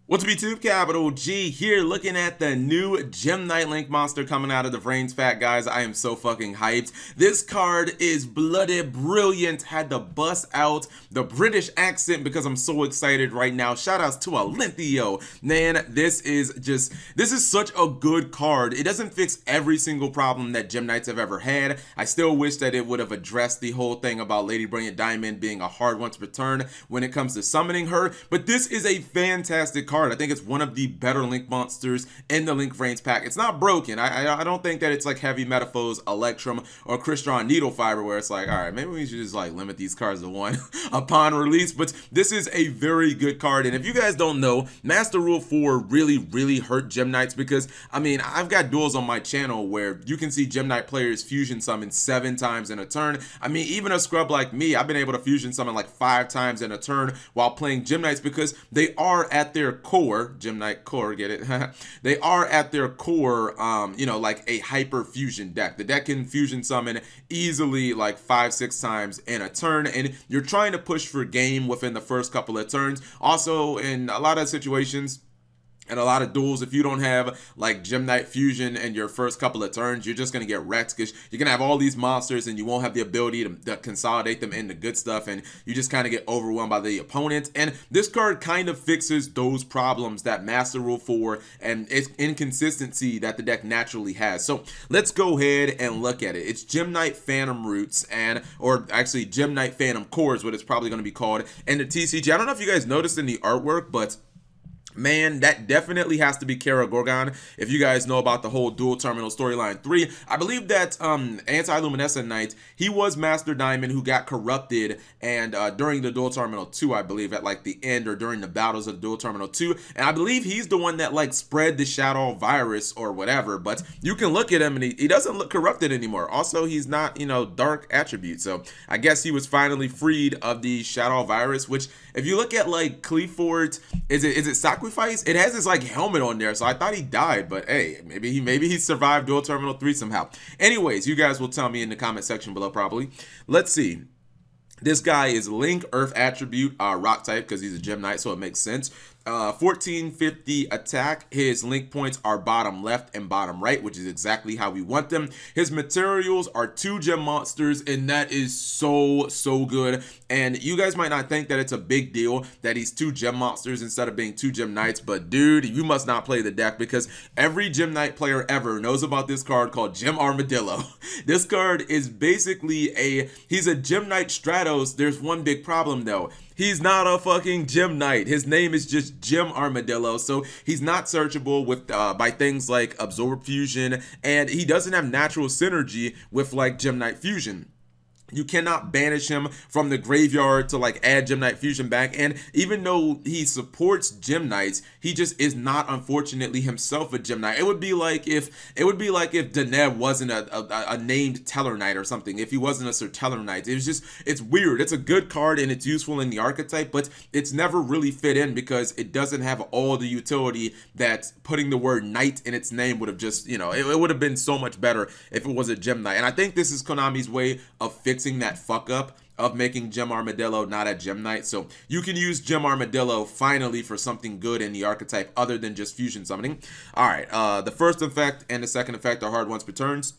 What's up YouTube, Capital G here, looking at the new Gem Knight Link monster coming out of the Vrains pack, guys. I am so fucking hyped. This card is bloody brilliant. Had to bust out the British accent because I'm so excited right now. Shout outs to Dp-Ygo. Man, this is such a good card. It doesn't fix every single problem that Gem Knights have ever had. I still wish that it would have addressed the whole thing about Lady Brilliant Diamond being a hard one to return when it comes to summoning her, but this is a fantastic card. I think it's one of the better Link monsters in the Link Vrains pack. It's not broken. I don't think that it's like Heavy Metaphors, Electrum, or Crystron Needle Fiber where it's like, all right, maybe we should just like limit these cards to one upon release. But this is a very good card. And if you guys don't know, Master Rule 4 really hurt Gem Knights because, I mean, I've got duels on my channel where you can see Gem Knight players fusion summon 7 times in a turn. I mean, even a scrub like me, I've been able to fusion summon like 5 times in a turn while playing Gem Knights because they are at their core, Gem Knight core, get it? They are at their core, you know, like a hyper fusion deck. The deck can fusion summon easily like 5-6 times in a turn, and you're trying to push for game within the first couple of turns. Also, in a lot of situations, and a lot of duels, if you don't have like Gem Knight Fusion in your first couple of turns, you're just going to get wrecked because you're going to have all these monsters and you won't have the ability to consolidate them into good stuff, and you just kind of get overwhelmed by the opponent. And this card kind of fixes those problems that Master Rule 4 and its inconsistency that the deck naturally has. So let's go ahead and look at it. It's Gem Knight Phantom Roots, or actually Gem Knight Phantom Core is what it's probably going to be called. And the TCG, I don't know if you guys noticed in the artwork, but man, that definitely has to be Kara Gorgon. If you guys know about the whole Dual Terminal Storyline 3, I believe that Anti-Luminescent Knight, he was Master Diamond who got corrupted, and during the Dual Terminal 2, I believe, at like the end or during the battles of the Dual Terminal 2, and I believe he's the one that like spread the Shadow virus or whatever, but you can look at him and he doesn't look corrupted anymore. Also, he's not, you know, dark attribute, so I guess he was finally freed of the Shadow virus, which if you look at like Cleaford, is it Sacrifice? It has this like helmet on there, so I thought he died, but hey, maybe he survived Dual Terminal 3 somehow. Anyways, you guys will tell me in the comment section below probably. Let's see. This guy is Link Earth attribute, rock type, because he's a Gem Knight, so it makes sense. 1450 attack. His link points are bottom left and bottom right, which is exactly how we want them. His materials are 2 gem monsters, and that is so good. And you guys might not think that it's a big deal that he's 2 gem monsters instead of being 2 Gem Knights, but dude, you must not play the deck because every Gem Knight player ever knows about this card called Gem Armadillo. This card is basically he's a Gem Knight Stratos. There's one big problem though. He's not a fucking Gem Knight. His name is just Gem Armadillo, so he's not searchable with by things like Absorb Fusion, and he doesn't have natural synergy with like Gem Knight Fusion. You cannot banish him from the graveyard to like add Gem Knight Fusion back, and even though he supports Gem Knights, he just is not, unfortunately, himself a Gem Knight. It would be like if Deneb wasn't a named Teller Knight or something. If he wasn't a Sir Teller Knight, it's weird. It's a good card and it's useful in the archetype, but it's never really fit in because it doesn't have all the utility that putting the word Knight in its name would have just, you know, it would have been so much better if it was a Gem Knight. And I think this is Konami's way of fixing that fuck up of making Gem Armadillo not a Gem Knight. So you can use Gem Armadillo finally for something good in the archetype other than just fusion summoning. All right, the first effect and the second effect are hard once per turns.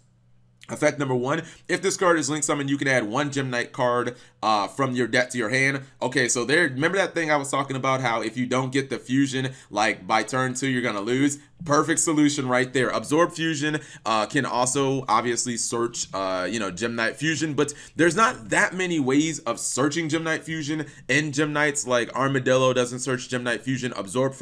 Effect number 1, if this card is link summoned, you can add 1 Gem Knight card from your deck to your hand. Okay, so there, remember that thing I was talking about, how if you don't get the fusion, like by turn 2, you're gonna lose? Perfect solution right there. Absorb Fusion can also obviously search, you know, Gem Knight Fusion, but there's not that many ways of searching Gem Knight Fusion in Gem Knights. Like Armadillo doesn't search Gem Knight Fusion. Absorb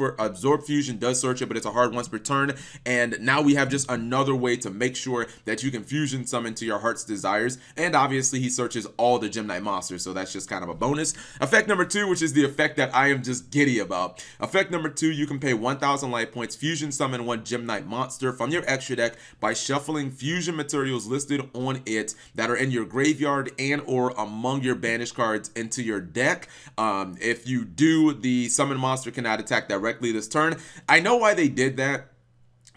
Fusion does search it, but it's a hard once per turn. And now we have just another way to make sure that you can fusion summon to your heart's desires. And obviously he searches all the Gem Knight monsters, so that's just kind of a bonus. Effect number 2, which is the effect that I am just giddy about. Effect number 2, you can pay 1,000 life points, fusion summon 1 Gem Knight monster from your extra deck by shuffling fusion materials listed on it that are in your graveyard and or among your banished cards into your deck. If you do, the summon monster cannot attack directly this turn. I know why they did that,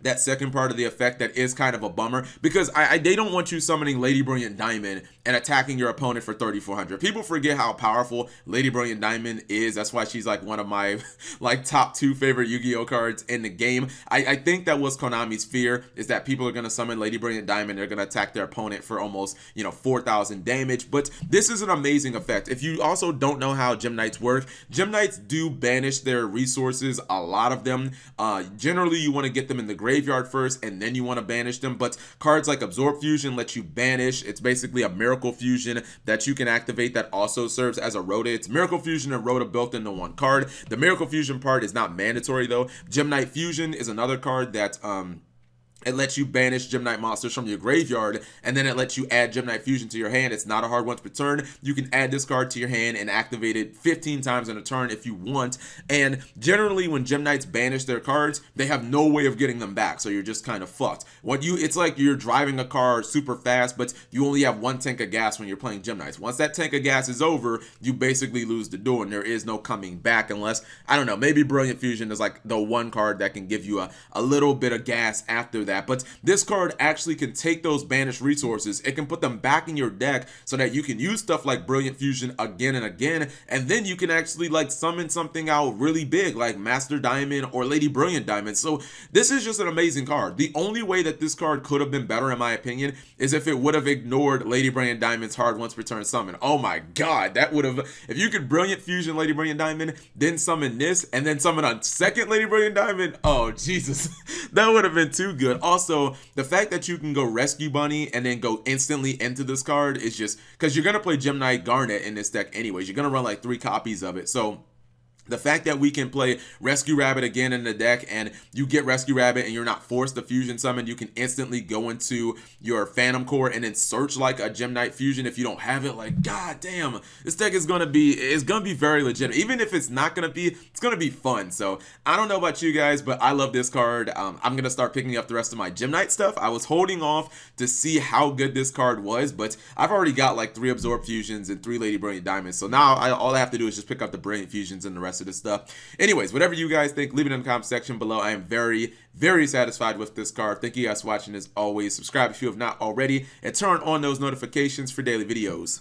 that second part of the effect that is kind of a bummer, because they don't want you summoning Lady Brilliant Diamond and attacking your opponent for 3,400. People forget how powerful Lady Brilliant Diamond is. That's why she's like one of my like top 2 favorite Yu-Gi-Oh cards in the game. I think that was Konami's fear, is that people are going to summon Lady Brilliant Diamond, they're going to attack their opponent for almost, you know, 4,000 damage. But this is an amazing effect. If you also don't know how Gem Knights work, Gem Knights do banish their resources, a lot of them. Generally you want to get them in the graveyard first and then you want to banish them, but cards like Absorb Fusion let you banish. It's basically a Miracle Fusion that you can activate that also serves as a Rhoda. It's Miracle Fusion and Rhoda built into one card. The Miracle Fusion part is not mandatory though. Gem Knight Fusion is another card that it lets you banish Gem Knight monsters from your graveyard, and then it lets you add Gem Knight Fusion to your hand. It's not a hard once per turn. You can add this card to your hand and activate it 15 times in a turn if you want. And generally, when Gem Knights banish their cards, they have no way of getting them back, so you're just kind of fucked. It's like you're driving a car super fast, but you only have 1 tank of gas when you're playing Gem Knights. Once that tank of gas is over, you basically lose the duel, and there is no coming back unless, I don't know, maybe Brilliant Fusion is like the one card that can give you a little bit of gas after that. But this card actually can take those banished resources, it can put them back in your deck so that you can use stuff like Brilliant Fusion again and again, and then you can actually like summon something out really big like Master Diamond or Lady Brilliant Diamond. So this is just an amazing card. The only way that this card could have been better, in my opinion, is if it would have ignored Lady Brilliant Diamond's hard once per turn summon. Oh my god, that would have, if you could Brilliant Fusion Lady Brilliant Diamond, then summon this, and then summon a second Lady Brilliant Diamond, oh Jesus, that would have been too good. Also, the fact that you can go Rescue Bunny and then go instantly into this card is just, because you're going to play Gem Knight Garnet in this deck anyways. You're going to run like 3 copies of it. So the fact that we can play Rescue Rabbit again in the deck, and you get Rescue Rabbit and you're not forced to fusion summon, you can instantly go into your Phantom Core and then search like a Gem Knight Fusion if you don't have it. Like, god damn, this deck is gonna be very legitimate. Even if it's not gonna be, it's gonna be fun. So I don't know about you guys, but I love this card. I'm gonna start picking up the rest of my Gem Knight stuff. I was holding off to see how good this card was, but I've already got like 3 Absorb Fusions and 3 Lady Brilliant Diamonds. So now all I have to do is just pick up the Brilliant Fusions and the rest of this stuff. Anyways, whatever you guys think, leave it in the comment section below. I am very, very satisfied with this card. Thank you guys for watching. As always, subscribe if you have not already, and turn on those notifications for daily videos.